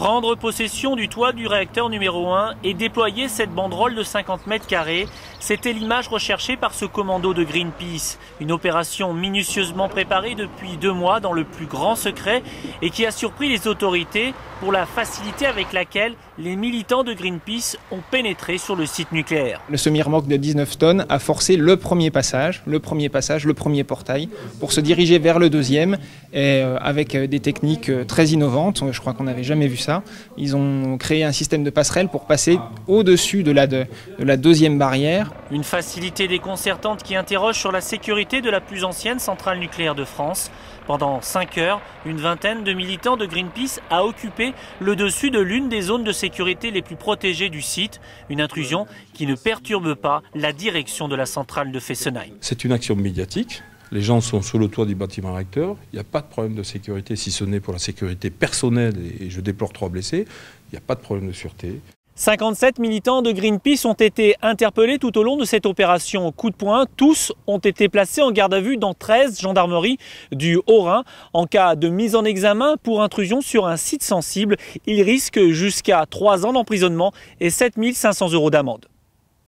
prendre possession du toit du réacteur numéro 1 et déployer cette banderole de 50 mètres carrés. C'était l'image recherchée par ce commando de Greenpeace. Une opération minutieusement préparée depuis 2 mois dans le plus grand secret et qui a surpris les autorités pour la facilité avec laquelle les militants de Greenpeace ont pénétré sur le site nucléaire. Le semi-remorque de 19 tonnes a forcé le premier passage, le premier portail, pour se diriger vers le deuxième, et avec des techniques très innovantes. Je crois qu'on n'avait jamais vu ça. Ils ont créé un système de passerelle pour passer au-dessus de la deuxième barrière. Une facilité déconcertante qui interroge sur la sécurité de la plus ancienne centrale nucléaire de France. Pendant 5 heures, une vingtaine de militants de Greenpeace a occupé le dessus de l'une des zones de sécurité les plus protégées du site. Une intrusion qui ne perturbe pas la direction de la centrale de Fessenheim. C'est une action médiatique. Les gens sont sous le toit du bâtiment réacteur. Il n'y a pas de problème de sécurité, si ce n'est pour la sécurité personnelle, et je déplore 3 blessés. Il n'y a pas de problème de sûreté. 57 militants de Greenpeace ont été interpellés tout au long de cette opération coup de poing. Tous ont été placés en garde à vue dans 13 gendarmeries du Haut-Rhin. En cas de mise en examen pour intrusion sur un site sensible, ils risquent jusqu'à 3 ans d'emprisonnement et 7 500 € d'amende.